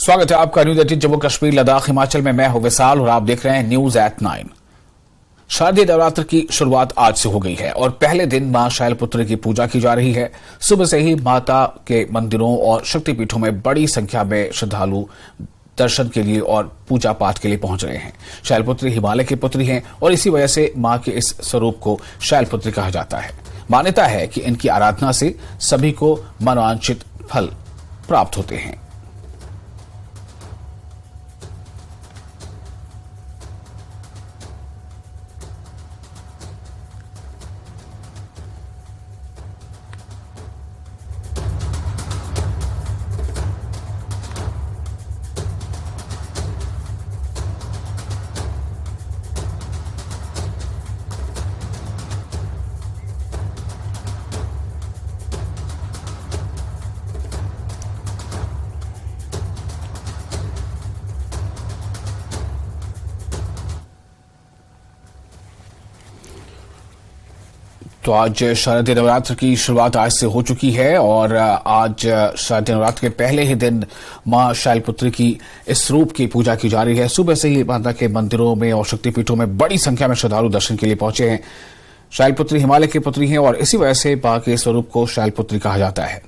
स्वागत है आपका न्यूज 18 जम्मू कश्मीर लद्दाख हिमाचल में। मैं हूं विशाल और आप देख रहे हैं न्यूज एट 9। शारदीय नवरात्र की शुरुआत आज से हो गई है और पहले दिन मां शैलपुत्री की पूजा की जा रही है। सुबह से ही माता के मंदिरों और शक्तिपीठों में बड़ी संख्या में श्रद्धालु दर्शन के लिए और पूजा पाठ के लिए पहुंच रहे हैं। शैलपुत्री हिमालय की पुत्री हैं और इसी वजह से मां के इस स्वरूप को शैलपुत्री कहा जाता है। मान्यता है कि इनकी आराधना से सभी को मनोवांछित फल प्राप्त होते हैं। तो आज शारदीय नवरात्र की शुरुआत आज से हो चुकी है और आज शारदीय नवरात्र के पहले ही दिन मां शैलपुत्री की इस रूप की पूजा की जा रही है। सुबह से ही माता के मंदिरों में और शक्तिपीठों में बड़ी संख्या में श्रद्धालु दर्शन के लिए पहुंचे हैं। शैलपुत्री हिमालय की पुत्री हैं और इसी वजह से मां के स्वरूप को शैलपुत्री कहा जाता है।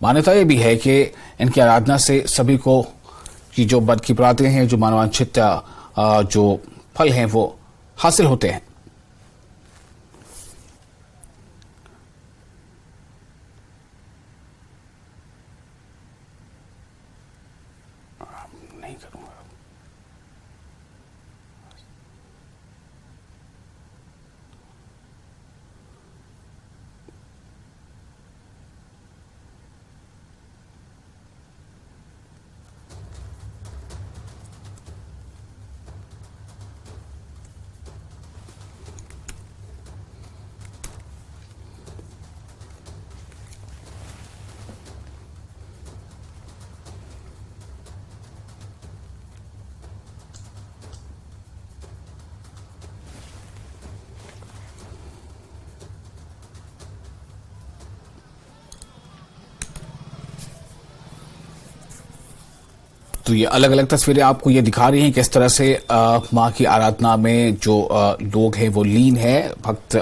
मान्यता यह भी है कि इनकी आराधना से सभी को की जो बद की मुरादें हैं, जो मनोवांछित जो फल हैं वो हासिल होते हैं। नहीं करूंगा। तो ये अलग अलग तस्वीरें आपको ये दिखा रही हैं किस तरह से मां की आराधना में जो लोग हैं वो लीन है, भक्त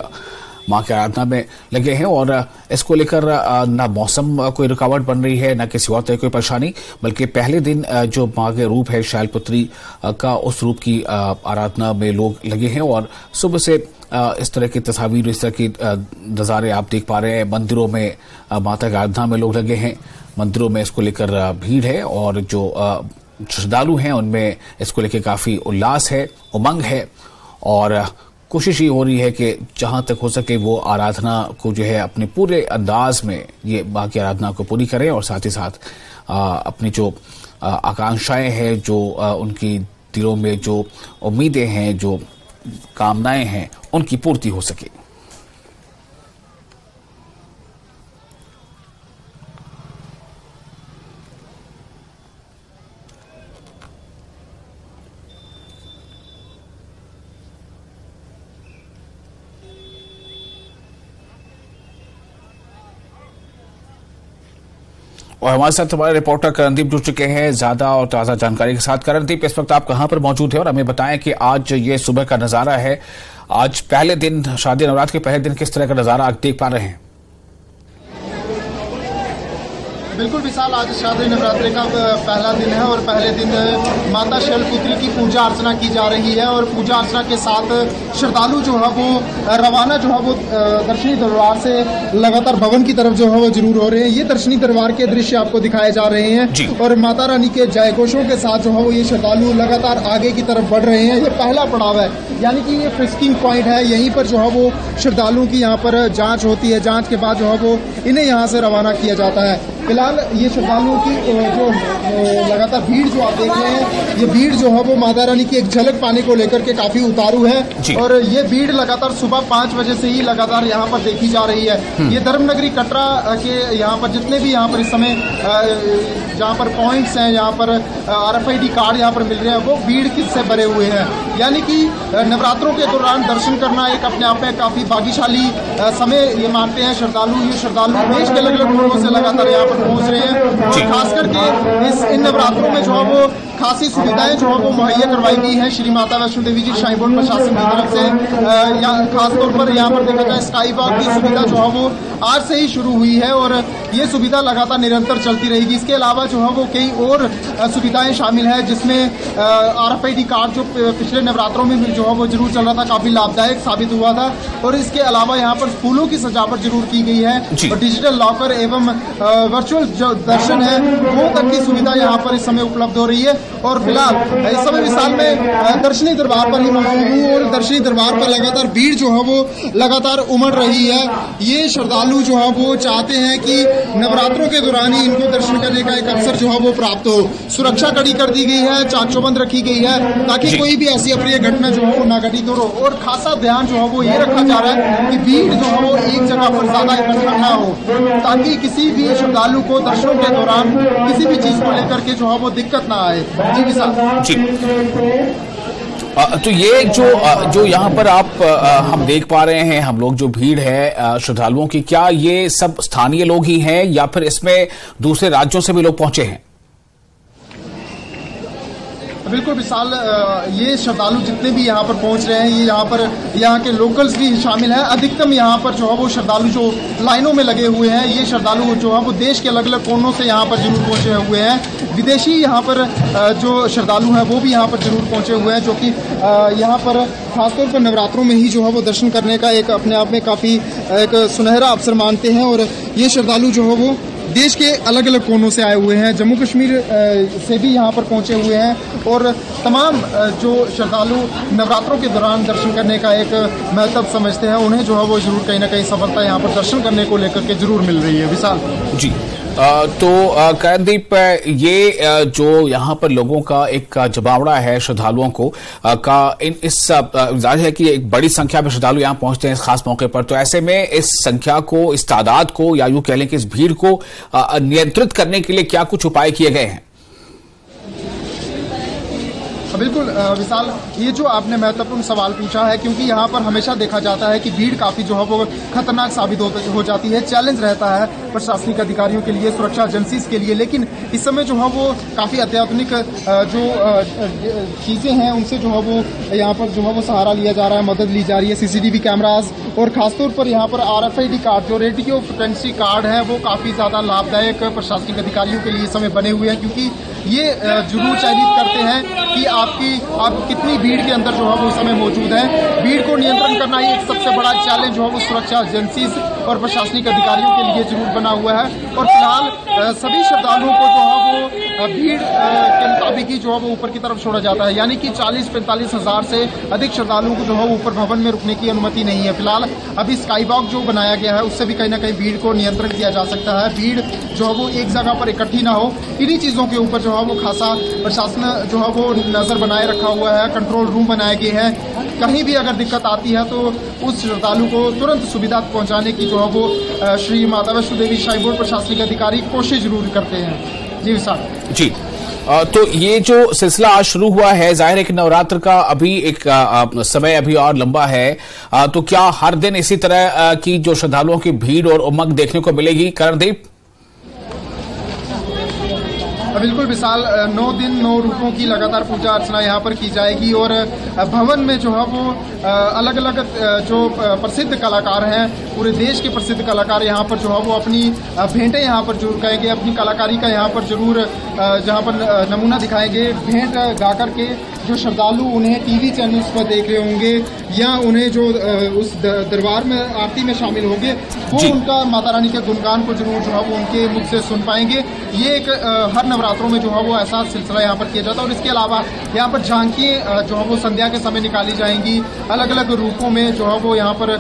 मां की आराधना में लगे हैं और इसको लेकर ना मौसम कोई रुकावट बन रही है, ना किसी और तरह कोई परेशानी, बल्कि पहले दिन जो मां के रूप है शैलपुत्री का, उस रूप की आराधना में लोग लगे हैं और सुबह से इस तरह की तस्वीर, इस तरह की नज़ारे आप देख पा रहे हैं। मंदिरों में माता की आराधना में लोग लगे हैं, मंदिरों में इसको लेकर भीड़ है और जो श्रद्धालु हैं उनमें इसको लेकर काफ़ी उल्लास है, उमंग है और कोशिश ये हो रही है कि जहां तक हो सके वो आराधना को जो है अपने पूरे अंदाज में ये मां की आराधना को पूरी करें और साथ ही साथ अपनी जो आकांक्षाएं हैं, जो उनकी दिलों में जो उम्मीदें हैं, जो कामनाएं हैं, उनकी पूर्ति हो सके। और हमारे साथ हमारे रिपोर्टर करणदीप जुड़ चुके हैं ज्यादा और ताजा जानकारी के साथ। करणदीप, इस वक्त आप कहां पर मौजूद हैं और हमें बताएं कि आज ये सुबह का नजारा है, आज पहले दिन, शारदीय नवरात्र के पहले दिन, किस तरह का नजारा आप देख पा रहे हैं? बिल्कुल विशाल, आज शारदीय नवरात्रि का पहला दिन है और पहले दिन माता शैलपुत्री की पूजा अर्चना की जा रही है और पूजा अर्चना के साथ श्रद्धालु जो है वो रवाना जो है वो दर्शनी दरबार से लगातार भवन की तरफ जो है वो जरूर हो रहे हैं। ये दर्शनी दरबार के दृश्य आपको दिखाए जा रहे हैं और माता रानी के जयघोषों के साथ जो है वो ये श्रद्धालु लगातार आगे की तरफ बढ़ रहे हैं। ये पहला पड़ाव है, यानी कि ये फ्रिस्किंग पॉइंट है, यहीं पर जो है वो श्रद्धालुओं की यहाँ पर जाँच होती है। जाँच के बाद जो है वो इन्हें यहाँ से रवाना किया जाता है। फिलहाल ये श्रद्धालुओं की जो लगातार भीड़ जो आप देख रहे हैं, ये भीड़ जो है वो माता रानी की एक झलक पाने को लेकर के काफी उतारू है और ये भीड़ लगातार सुबह 5 बजे से ही लगातार यहाँ पर देखी जा रही है। ये धर्मनगरी कटरा के यहाँ पर जितने भी यहाँ पर इस समय जहाँ पर पॉइंट्स हैं, यहाँ पर RFID कार्ड यहाँ पर मिल रहे हैं, वो भीड़ से भरे हुए हैं। यानी कि नवरात्रों के दौरान दर्शन करना एक अपने आप में काफी भाग्यशाली समय ये मानते हैं श्रद्धालु। ये श्रद्धालु देश के अलग अलग लोगों से लगातार यहाँ पर पहुंच रहे हैं। और खास करके इन नवरात्रों में जो है वो खासी सुविधाएं जो है वो मुहैया करवाई गई है श्री माता वैष्णो देवी जी श्राइन बोर्ड प्रशासन की तरफ से। खासतौर पर यहाँ पर देखा जाए स्काई वॉक की सुविधा जो है वो आज से ही शुरू हुई है और ये सुविधा लगातार निरंतर चलती रहेगी। इसके अलावा जो है वो कई और सुविधाएं शामिल है, जिसमें RFID कार्ड जो पिछले नवरात्रों में जो है वो जरूर चल रहा था, काफी लाभदायक साबित हुआ था। और इसके अलावा यहाँ पर फूलों की सजावट जरूर की गई है और डिजिटल लॉकर एवं वर्चुअल जो दर्शन है वो तक की सुविधा यहाँ पर इस समय उपलब्ध हो रही है। और फिलहाल इस समय विशाल में दर्शनी दरबार पर ही मौजूद हूँ और दर्शनी दरबार पर लगातार भीड़ जो है वो लगातार उमड़ रही है। ये श्रद्धालु जो है वो चाहते हैं कि नवरात्रों के दौरान ही इनको दर्शन करने का एक अवसर जो है वो प्राप्त हो। सुरक्षा कड़ी कर दी गई है, चाक चौबंद रखी गई है ताकि कोई भी ऐसी अप्रिय घटना जो है वो ना घटित हो। और खासा ध्यान जो है वो ये रखा जा रहा है कि भीड़ जो है वो एक जगह पर ज्यादा इकट्ठा ना हो, ताकि किसी भी श्रद्धालु को दर्शनों के दौरान किसी भी चीज को लेकर के जो है वो दिक्कत ना आए। जी विशाल जी। तो ये जो यहाँ पर आप हम देख पा रहे हैं, हम लोग जो भीड़ है श्रद्धालुओं की, क्या ये सब स्थानीय लोग ही हैं या फिर इसमें दूसरे राज्यों से भी लोग पहुंचे हैं? बिल्कुल विशाल, ये श्रद्धालु जितने भी यहाँ पर पहुंच रहे हैं ये यहाँ के लोकल्स भी शामिल हैं। अधिकतम यहाँ पर जो है वो श्रद्धालु जो लाइनों में लगे हुए हैं, ये श्रद्धालु जो है वो देश के अलग अलग कोनों से यहाँ पर जरूर पहुंचे हुए हैं। विदेशी यहाँ पर जो श्रद्धालु हैं वो भी यहाँ पर जरूर पहुंचे हुए हैं, जो कि यहाँ पर खासतौर पर नवरात्रों में ही जो है वो दर्शन करने का एक अपने आप में काफ़ी एक सुनहरा अवसर मानते हैं। और ये श्रद्धालु जो है वो देश के अलग अलग कोनों से आए हुए हैं, जम्मू कश्मीर से भी यहाँ पर पहुँचे हुए हैं। और तमाम जो श्रद्धालु नवरात्रों के दौरान दर्शन करने का एक महत्व समझते हैं, उन्हें जो है वो जरूर कहीं ना कहीं सफलता यहाँ पर दर्शन करने को लेकर के जरूर मिल रही है। विशाल जी, तो करणदीप, ये जो यहाँ पर लोगों का एक जमावड़ा है श्रद्धालुओं को का इस जाहिर है कि एक बड़ी संख्या में श्रद्धालु यहाँ पहुंचते हैं इस खास मौके पर, तो ऐसे में इस संख्या को, इस तादाद को या यूं कह लें कि इस भीड़ को नियंत्रित करने के लिए क्या कुछ उपाय किए गए हैं? बिल्कुल विशाल, ये जो आपने महत्वपूर्ण सवाल पूछा है, क्योंकि यहाँ पर हमेशा देखा जाता है कि भीड़ काफ़ी जो है वो खतरनाक साबित हो जाती है। चैलेंज रहता है प्रशासनिक अधिकारियों के लिए, सुरक्षा एजेंसीज के लिए। लेकिन इस समय जो है वो काफ़ी अत्याधुनिक जो चीज़ें हैं उनसे जो है वो यहाँ पर जो है वो सहारा लिया जा रहा है, मदद ली जा रही है। CCTV कैमराज और खासतौर पर यहाँ पर RFID कार्ड जो रेडियो फ्रिक्वेंसी कार्ड है वो काफ़ी ज़्यादा लाभदायक प्रशासनिक अधिकारियों के लिए इस समय बने हुए हैं, क्योंकि ये जरूर चयनित करते हैं कि आप कितनी भीड़ के अंदर जो है वो समय मौजूद है। भीड़ को नियंत्रण करना ही एक सबसे बड़ा चैलेंज जो है वो सुरक्षा एजेंसीज और प्रशासनिक अधिकारियों के लिए जरूर बना हुआ है। और फिलहाल सभी श्रद्धालुओं को जो है वो भीड़ के मुताबिक ही जो है वो ऊपर की तरफ छोड़ा जाता है, यानी कि 40-45 हज़ार से अधिक श्रद्धालुओं को जो है ऊपर भवन में रुकने की अनुमति नहीं है। फिलहाल अभी स्काई वॉक जो बनाया गया है उससे भी कहीं ना कहीं भीड़ को नियंत्रण किया जा सकता है, भीड़ जो है वो एक जगह पर इकट्ठी ना हो। इन्हीं चीज़ों के ऊपर जो है वो खासा प्रशासन जो है वो नजर बनाए रखा हुआ है, कंट्रोल रूम बनाए गए हैं। कहीं भी अगर दिक्कत आती है तो उस श्रद्धालु को तुरंत सुविधा पहुंचाने की जो है वो श्री माता वैष्णो देवी श्राइन बोर्ड प्रशासनिक अधिकारी कोशिश जरूर करते हैं। जी विशाल जी, तो ये जो सिलसिला आज शुरू हुआ है, जाहिर है कि नवरात्र का अभी एक समय अभी और लंबा है, तो क्या हर दिन इसी तरह की जो श्रद्धालुओं की भीड़ और उमंग देखने को मिलेगी करणदीप? बिल्कुल विशाल, 9 दिन 9 रूपों की लगातार पूजा अर्चना यहाँ पर की जाएगी। और भवन में जो है वो अलग अलग जो प्रसिद्ध कलाकार हैं, पूरे देश के प्रसिद्ध कलाकार यहाँ पर जो है वो अपनी भेंटें यहाँ पर जरूर गाएंगे, अपनी कलाकारी का यहाँ पर जरूर जहाँ पर नमूना दिखाएंगे। भेंट गा कर के जो श्रद्धालु उन्हें टीवी चैनल्स पर देख रहे होंगे या उन्हें जो उस दरबार में आरती में शामिल होंगे वो उनका माता रानी के गुणगान को जरूर जो है वो उनके मुख से सुन पाएंगे। ये एक हर नवरात्रों में जो है वो ऐसा सिलसिला यहाँ पर किया जाता है। और इसके अलावा यहाँ पर झांकियाँ जो है वो संध्या के समय निकाली जाएंगी, अलग अलग रूपों में जो है वो यहाँ पर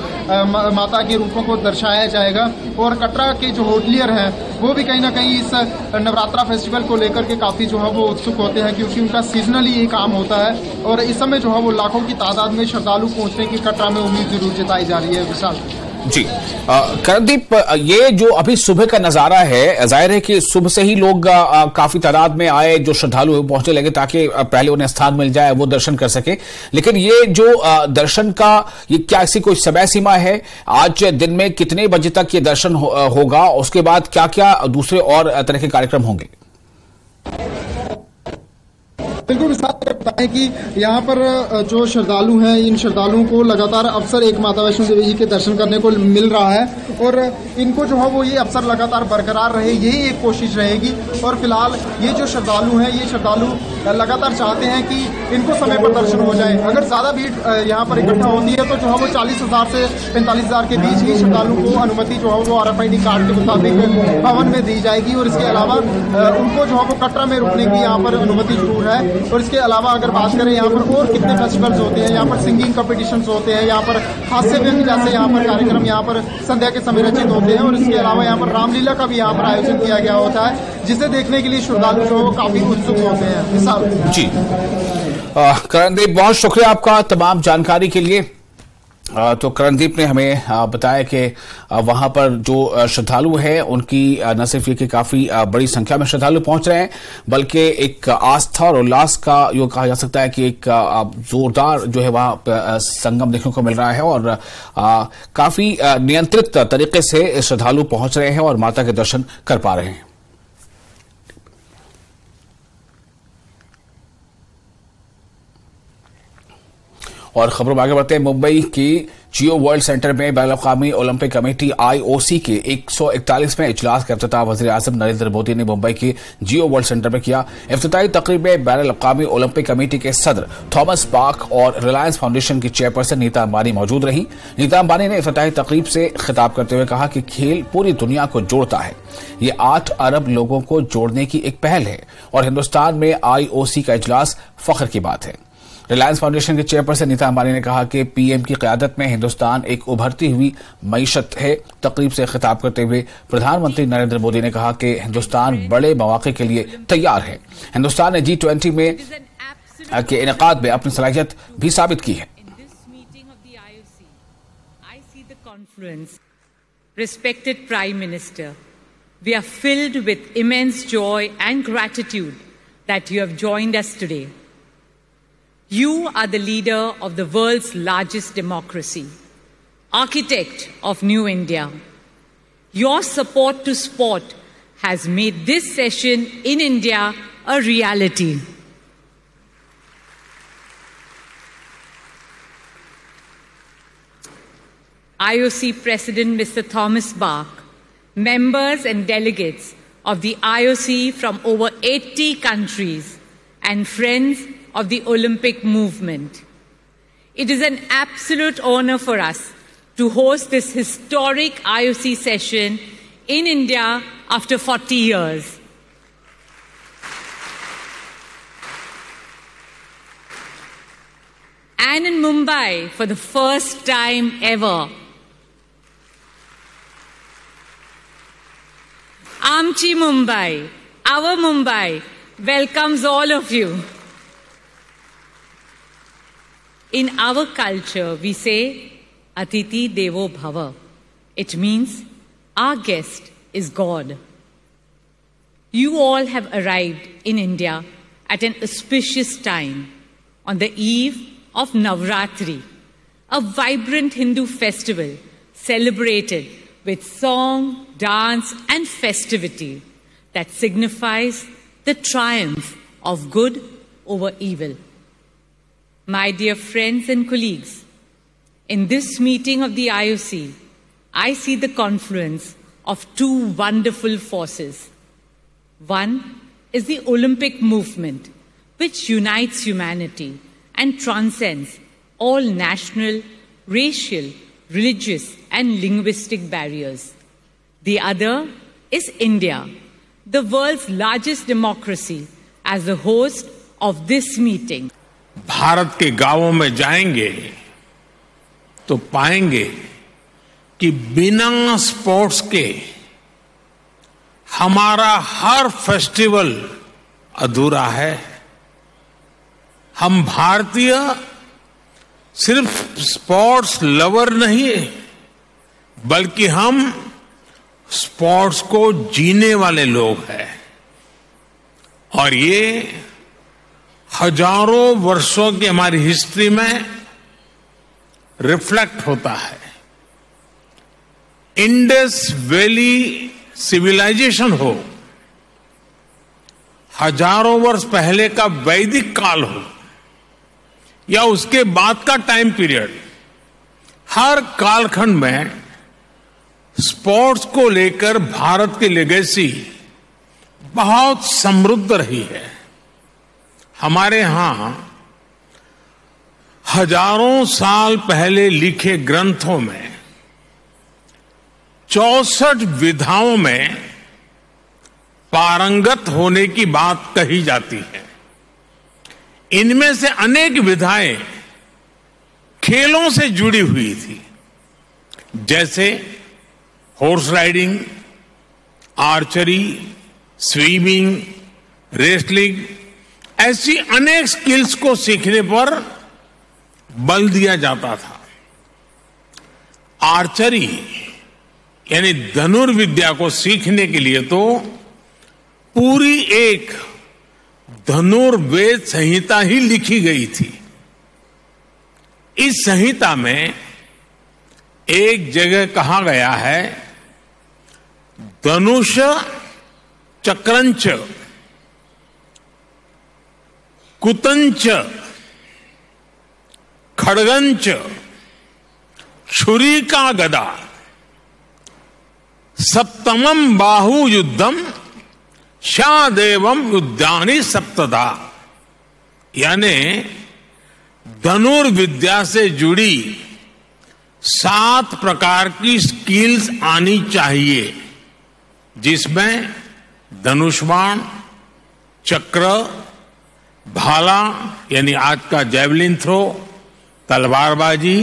माता के रूपों को दर्शाया जाएगा। और कटरा के जो होटलियर हैं वो भी कहीं ना कहीं इस नवरात्रा फेस्टिवल को लेकर के काफ़ी जो है वो उत्सुक होते हैं, क्योंकि उनका सीजनली ये काम होता है। और इस समय जो है वो लाखों की तादाद में श्रद्धालु पहुंचने की कटरा में उम्मीद जरूर जताई जा रही है। विशाल जी करणदीप, ये जो अभी सुबह का नजारा है, जाहिर है कि सुबह से ही लोग काफी तादाद में आए, जो श्रद्धालु पहुंचने लगे ताकि पहले उन्हें स्थान मिल जाए, वो दर्शन कर सके। लेकिन ये जो दर्शन का ये क्या ऐसी कोई समय सीमा है? आज दिन में कितने बजे तक ये दर्शन होगा? उसके बाद क्या क्या दूसरे और तरह के कार्यक्रम होंगे? बिल्कुल विशाल बताएं कि यहाँ पर जो श्रद्धालु हैं, इन श्रद्धालुओं को लगातार अवसर एक माता वैष्णो देवी जी के दर्शन करने को मिल रहा है और इनको जो है वो ये अवसर लगातार बरकरार रहे, यही एक कोशिश रहेगी। और फिलहाल ये जो श्रद्धालु हैं, ये श्रद्धालु लगातार चाहते हैं कि इनको समय पर दर्शन हो जाए। अगर ज्यादा भीड़ यहाँ पर इकट्ठा होती है तो जो है वो 40,000 से 45,000 के बीच ही श्रद्धालुओं को अनुमति जो है वो RFID कार्ड के मुताबिक भवन में दी जाएगी। और इसके अलावा उनको जो है वो कटरा में रुकने की यहाँ पर अनुमति जरूर है। और इसके अलावा अगर बात करें यहाँ पर और कितने फेस्टिवल्स होते हैं, यहाँ पर सिंगिंग कॉम्पिटिशन्स होते हैं, यहाँ पर हास्य व्यंग जैसे यहाँ पर कार्यक्रम यहाँ पर संध्या के समय रचित होते हैं। और इसके अलावा यहाँ पर रामलीला का भी यहाँ पर आयोजन किया गया होता है, जिसे देखने के लिए श्रद्धालु जो काफी उत्सुक होते हैं। विशाल जी, करणदीप बहुत शुक्रिया आपका तमाम जानकारी के लिए। तो करणदीप ने हमें बताया कि वहां पर जो श्रद्धालु हैं उनकी न सिर्फ ये कि काफी बड़ी संख्या में श्रद्धालु पहुंच रहे हैं, बल्कि एक आस्था और उल्लास का यो कहा जा सकता है कि एक जोरदार जो है वहां संगम देखने को मिल रहा है और काफी नियंत्रित तरीके से श्रद्धालु पहुंच रहे हैं और माता के दर्शन कर पा रहे हैं। और खबरों में आगे बढ़ते हैं। मुंबई की जियो वर्ल्ड सेंटर में बैनुल-अक़वामी ओलंपिक कमेटी IOC के 141वें इजलास का इफ्तिताह वज़ीर-ए-आज़म नरेंद्र मोदी ने मुंबई के जियो वर्ल्ड सेंटर में किया। इफ्तिताही तकरीब में बैनुल-अक़वामी ओलंपिक कमेटी के सदर थॉमस बाक और रिलायंस फाउंडेशन की चेयरपर्सन नीता अंबानी मौजूद रहीं। नीता अंबानी ने इफ्तिताही तकरीब से खिताब करते हुए कहा कि खेल पूरी दुनिया को जोड़ता है, ये 8 अरब लोगों को जोड़ने की एक पहल है और हिंदुस्तान में IOC का इजलास फख्र की बात है। रिलायंस फाउंडेशन के चेयरपर्सन नीता अंबानी ने कहा कि PM की क़यादत में हिंदुस्तान एक उभरती हुई मईशत है। तकरीब से खिताब करते हुए प्रधानमंत्री नरेंद्र मोदी ने कहा कि हिंदुस्तान बड़े मौके के लिए तैयार है। हिंदुस्तान ने G20 में के इनेकाद में अपनी सलाहियत भी साबित की है। Respected Prime Minister, we are filled with immense joy and gratitude that you have joined us today. You are the leader of the world's largest democracy, architect of New India. Your support to sport has made this session in India a reality. IOC President Mr. Thomas Bach, members and delegates of the IOC from over 80 countries, and friends of the Olympic movement. It is an absolute honor for us to host this historic IOC session in India after 40 years. And in Mumbai for the first time ever. Amchi Mumbai, our Mumbai, welcomes all of you. In our culture, we say, Atiti Devo Bhava. It means our guest is God. You all have arrived in India at an auspicious time on the eve of Navratri, a vibrant Hindu festival celebrated with song, dance, and festivity that signifies the triumph of good over evil. My dear friends and colleagues, in this meeting of the IOC, I see the confluence of two wonderful forces. One is the Olympic movement, which unites humanity and transcends all national, racial, religious, and linguistic barriers. The other is India, the world's largest democracy, as the host of this meeting. Bharat के गांवों में जाएंगे तो पाएंगे कि बिना sports के हमारा हर फेस्टिवल अधूरा है। हम भारतीय सिर्फ स्पोर्ट्स लवर नहीं, बल्कि हम स्पोर्ट्स को जीने वाले लोग हैं और ये हजारों वर्षों की हमारी हिस्ट्री में रिफ्लेक्ट होता है। इंडस वैली सिविलाइजेशन हो, हजारों वर्ष पहले का वैदिक काल हो या उसके बाद का टाइम पीरियड, हर कालखंड में स्पोर्ट्स को लेकर भारत की लेगेसी बहुत समृद्ध रही है। हमारे यहां हजारों साल पहले लिखे ग्रंथों में 64 विधाओं में पारंगत होने की बात कही जाती है। इनमें से अनेक विधाएं खेलों से जुड़ी हुई थी, जैसे horse riding, archery, swimming, wrestling, ऐसी अनेक स्किल्स को सीखने पर बल दिया जाता था। आर्चरी यानी धनुर्विद्या को सीखने के लिए तो पूरी एक धनुर्वेद संहिता ही लिखी गई थी। इस संहिता में एक जगह कहा गया है, धनुष चक्रंच कुतंच खड़गंच छुरी का गदा सप्तमम बाहु युद्धम शादेवम युद्धानि सप्तदा, यानी धनुर्विद्या से जुड़ी 7 प्रकार की स्किल्स आनी चाहिए, जिसमें धनुष्बाण, चक्र, भाला यानी आज का जेवलिन थ्रो, तलवारबाजी,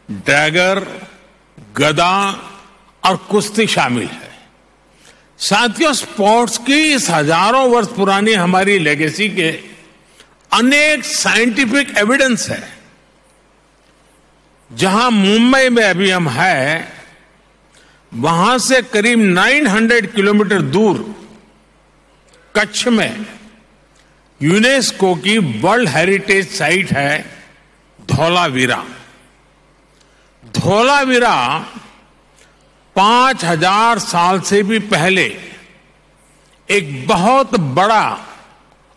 डैगर, गदा और कुश्ती शामिल है। साथियों, स्पोर्ट्स की इस हजारों वर्ष पुरानी हमारी लेगेसी के अनेक साइंटिफिक एविडेंस है। जहां मुंबई में अभी हम हैं, वहां से करीब 900 किलोमीटर दूर कच्छ में यूनेस्को की वर्ल्ड हेरिटेज साइट है धौलावीरा। धौलावीरा 5000 साल से भी पहले एक बहुत बड़ा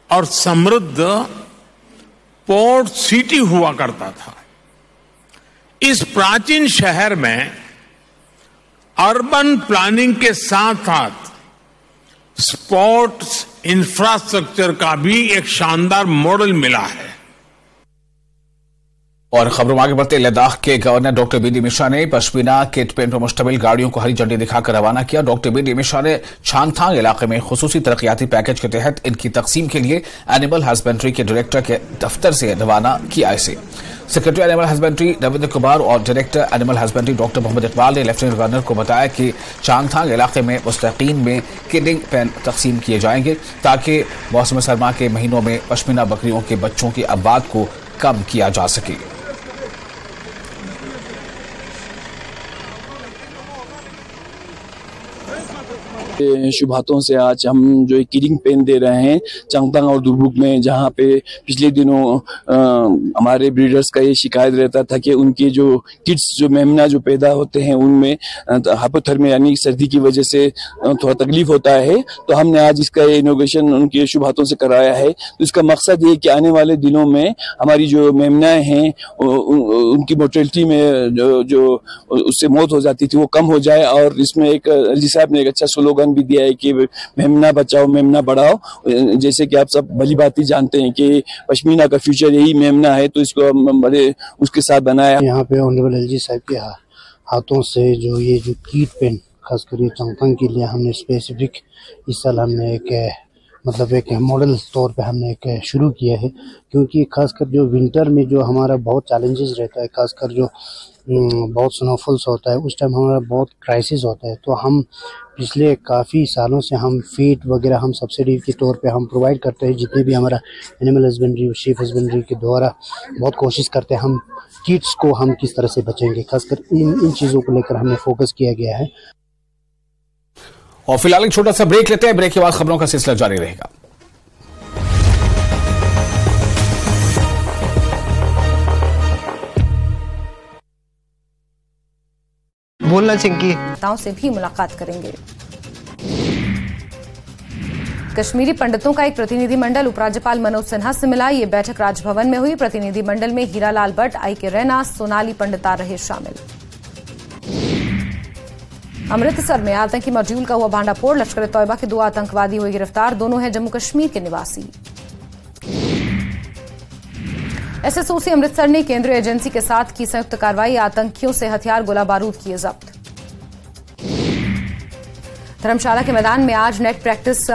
और समृद्ध पोर्ट सिटी हुआ करता था। इस प्राचीन शहर में अर्बन प्लानिंग के साथ साथ स्पोर्ट्स इंफ्रास्ट्रक्चर का भी एक शानदार मॉडल मिला है। और खबरों में आगे बढ़ते, लद्दाख के governor doctor B D Mishra ने पश्मीना किट पेंट पर मुश्तमिल गाड़ियों को हरी झंडी दिखाकर रवाना किया। डॉक्टर बी डी मिश्रा ने चांगथांग इलाके में खुसूसी तरक्याती पैकेज के तहत इनकी तकसीम के लिए एनिमल हस्बेंड्री के डायरेक्टर के दफ्तर से रवाना किया। इसे secretary animal husbandry Ravindra Kumar और director animal husbandry doctor Mohammad Iqbal ने लेफ्टिनेंट गवर्नर को बताया कि चांगथांग इलाके में मुस्तकीन में किडिंग पेन तकसीम किए जाएंगे ताकि मौसम सरमा के महीनों में पश्मीना बकरियों के बच्चों की आबाद को कम किया जा सके। शुभ हाथों से आज हम जो एक किडिंग पेन दे रहे हैं चांगथांग और दुर्बुक में, जहां पे पिछले दिनों हमारे ब्रीडर्स का ये शिकायत रहता था कि उनके जो किड्स जो मेमना जो पैदा होते हैं उनमें हाइपोथर्मिया यानी सर्दी की वजह से थोड़ा तकलीफ होता है। तो हमने आज इसका इनोवेशन उनके शुभ हाथों से कराया है। तो इसका मकसद ये कि आने वाले दिनों में हमारी जो मेमनाएं हैं उनकी मोर्टेलिटी में जो उससे मौत हो जाती थी वो कम हो जाए। और इसमें एक अली साहब ने एक अच्छा स्लोगन भी दिया है कि मेमना बचाओ मेमना बढ़ाओ। जैसे कि आप सब भली बात ही जानते हैं कि पश्मीना का फ्यूचर यही मेमना है, तो इसको हम बड़े उसके साथ बनाया। यहाँ पे ऑनरेबल एलजी साहब के हाथों से जो ये जो कीट पेन खासकर ये चांगथांग के लिए हमने स्पेसिफिक इस साल हमने एक मॉडल तौर पे हमने एक शुरू किया है, क्योंकि खासकर जो विंटर में जो हमारा बहुत चैलेंजेस रहता है, खासकर जो बहुत स्नोफॉल्स होता है, उस टाइम हमारा बहुत क्राइसिस होता है। तो हम पिछले काफ़ी सालों से हम फीड वगैरह हम सब्सिडी के तौर पे हम प्रोवाइड करते हैं। जितने भी हमारा एनिमल हस्बेंड्री, शीप हस्बेंड्री के द्वारा बहुत कोशिश करते हैं हम किड्स को हम किस तरह से बचेंगे, खासकर इन चीज़ों को लेकर हमने फोकस किया गया है। और फिलहाल एक छोटा सा ब्रेक लेते हैं, ब्रेक के बाद खबरों का सिलसिला जारी रहेगा। बोलना चिंकी नेताओं से भी मुलाकात करेंगे। कश्मीरी पंडितों का एक प्रतिनिधिमंडल उपराज्यपाल मनोज सिन्हा से मिला। ये बैठक राजभवन में हुई। प्रतिनिधिमंडल में हीरालाल भट्ट, आई.के. रैना, सोनाली पंडिता रहे शामिल। अमृतसर में आतंकी मॉड्यूल का हुआ भांडाफोड़। लश्कर ए तौयबा के 2 आतंकवादी हुए गिरफ्तार। दोनों हैं जम्मू कश्मीर के निवासी। एसएसओसी अमृतसर ने केंद्रीय एजेंसी के साथ की संयुक्त कार्रवाई। आतंकियों से हथियार, गोला बारूद किए जब्त। धर्मशाला के मैदान में आज नेट प्रैक्टिस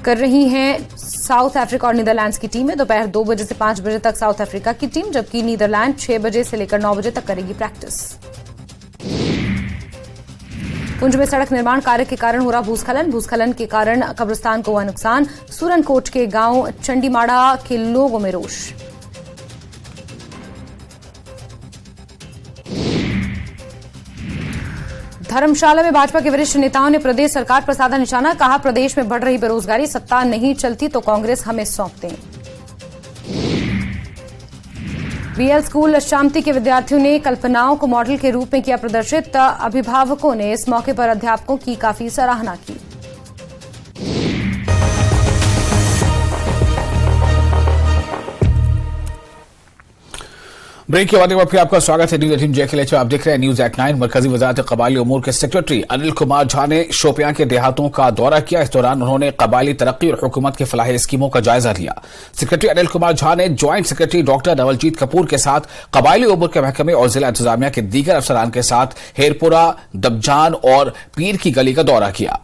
कर रही हैं साउथ अफ्रीका और नीदरलैंड्स की टीमें। दोपहर 2 बजे से 5 बजे तक साउथ अफ्रीका की टीम, जबकि नीदरलैंड 6 बजे से लेकर 9 बजे तक करेगी प्रैक्टिस। पुंछ में सड़क निर्माण कार्य के कारण हो रहा भूस्खलन। भूस्खलन के कारण कब्रिस्तान को हुआ नुकसान। सूरनकोट के गांव चंडीमाड़ा के लोगों में रोष। धर्मशाला में भाजपा के वरिष्ठ नेताओं ने प्रदेश सरकार पर साधा निशाना। कहा, प्रदेश में बढ़ रही बेरोजगारी, सत्ता नहीं चलती तो कांग्रेस हमें सौंप दें। बीएल स्कूल शामती के विद्यार्थियों ने कल्पनाओं को मॉडल के रूप में किया प्रदर्शित। अभिभावकों ने इस मौके पर अध्यापकों की काफी सराहना की। ब्रेक के बाद एक बार फिर आपका स्वागत है न्यूज 18 JKLH। आप देख रहे हैं न्यूज एट 9। मरकजी वजारत कबायली उमूर के सेक्रेटरी अनिल कुमार झा ने शोपियां के देहातों का दौरा किया। इस दौरान उन्होंने कबायली तरक्की और हुकूमत के फलाही स्कीमों का जायजा लिया। सेक्रेटरी अनिल कुमार झा ने joint secretary doctor Navaljit Kapoor के साथ कबायली उमूर के महकमे और जिला इंतजामिया के दीगर अफसरान के साथ हेरपुरा, दबजान और पीर की गली का दौरा किया।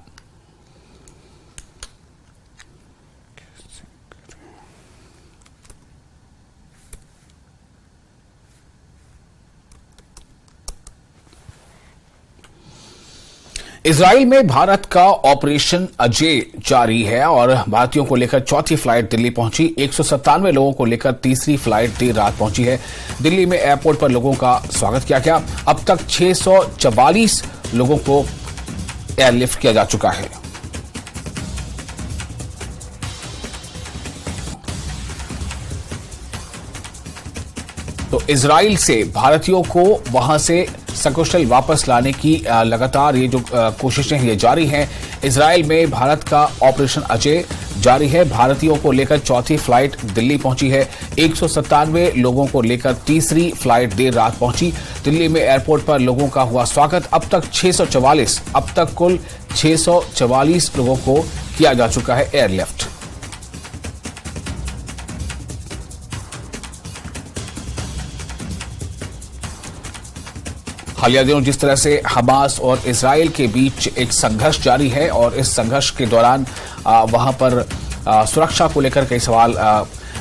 इजराइल में भारत का ऑपरेशन अजय जारी है और भारतीयों को लेकर चौथी फ्लाइट दिल्ली पहुंची। 197 लोगों को लेकर तीसरी फ्लाइट देर रात पहुंची है। दिल्ली में एयरपोर्ट पर लोगों का स्वागत किया गया। अब तक 644 लोगों को एयरलिफ्ट किया जा चुका है। तो इजराइल से भारतीयों को वहां से सकुशल वापस लाने की लगातार ये जो कोशिशें हैं ये जारी हैं। इजराइल में भारत का ऑपरेशन अजय जारी है। भारतीयों को लेकर चौथी फ्लाइट दिल्ली पहुंची है। 197 लोगों को लेकर तीसरी फ्लाइट देर रात पहुंची। दिल्ली में एयरपोर्ट पर लोगों का हुआ स्वागत। अब तक 644, अब तक कुल 644 लोगों को किया जा चुका है एयरलिफ्ट। हालिया दिनों जिस तरह से हमास और इजराइल के बीच एक संघर्ष जारी है और इस संघर्ष के दौरान वहां पर सुरक्षा को लेकर कई सवाल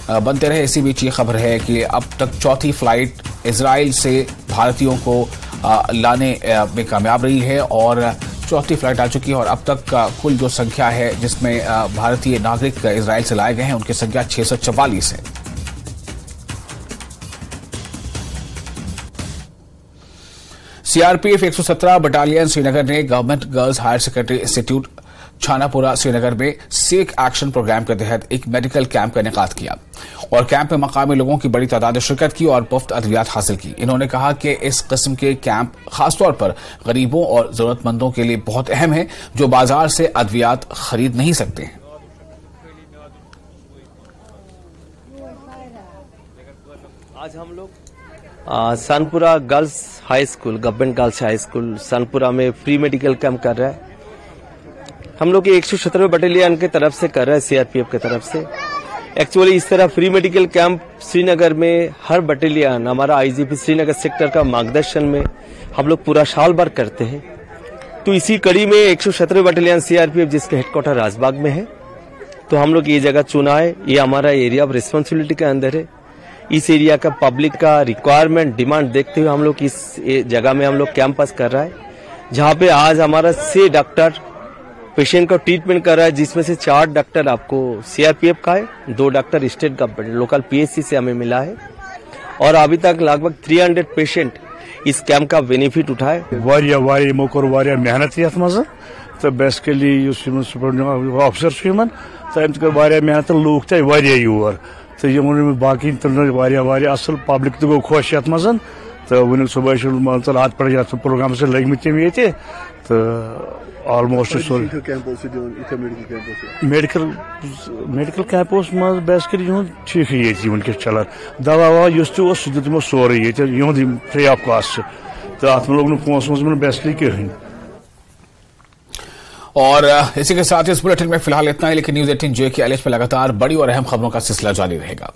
बनते रहे, इसी बीच ये खबर है कि अब तक चौथी फ्लाइट इजराइल से भारतीयों को लाने में कामयाब रही है और चौथी फ्लाइट आ चुकी है और अब तक कुल जो संख्या है जिसमें भारतीय नागरिक इजराइल से लाए गए हैं उनकी संख्या 644 है। सीआरपीएफ 117 बटालियन श्रीनगर ने government girls higher secondary institute Chhanapura Srinagar में सिविक एक्शन प्रोग्राम के तहत एक मेडिकल कैंप का इनेकाद किया और कैंप में मकामी लोगों की बड़ी तादाद ने शिरकत की और मुफ्त अद्वियात हासिल की। इन्होंने कहा कि इस किस्म के कैंप खासतौर पर गरीबों और जरूरतमंदों के लिए बहुत अहम है जो बाजार से अद्वियात खरीद नहीं सकते हैं। आज हम लोग Sanpura girls high school, government girls high school Sanpura में फ्री मेडिकल कैंप कर रहा है। हम लोग 117 बटालियन की तरफ से कर रहे हैं, सीआरपीएफ की तरफ से। एक्चुअली इस तरह फ्री मेडिकल कैंप श्रीनगर में हर बटालियन हमारा आईजीपी श्रीनगर सेक्टर का मार्गदर्शन में हम लोग पूरा साल भर करते हैं। तो इसी कड़ी में 117 बटालियन सीआरपीएफ जिसके हेडक्वार्टर राजबाग में है, तो हम लोग ये जगह चुना है। ये हमारा एरिया ऑफ रिस्पॉन्सिबिलिटी के अंदर है। इस एरिया का पब्लिक का रिक्वायरमेंट डिमांड देखते हुए हम लोग इस जगह में हम लोग कैंपस कर रहा है, जहाँ पे आज हमारा 6 डॉक्टर पेशेंट को ट्रीटमेंट कर रहा है, जिसमें से 4 डॉक्टर आपको सीआरपीएफ का है, 2 doctor state government local PHC से हमें मिला है और अभी तक लगभग 300 पेशेंट इस कैंप का बेनिफिट उठाए। मेहनत यथ मज तो बेसिकली ऑफिसर कर मेहनत लूक ते योर तो बाकी असल पब्लिक तो गो खुश ये मज तो वन सुबह रात पे प्रोग्राम से लगमत तम ये तो ऑलमोस्ट मेडिकल कैंपस मज बेसिकली ठीक ये वनकस चलान दवा ववा सह दिमो सोरे ये फ्री ऑफ कॉस्ट तो अत लोग पोस बेसिकली कहीं। और इसी के साथ इस बुलेटिन में फिलहाल इतना ही, लेकिन न्यूज 18 जो कि एलएच में लगातार बड़ी और अहम खबरों का सिलसिला जारी रहेगा।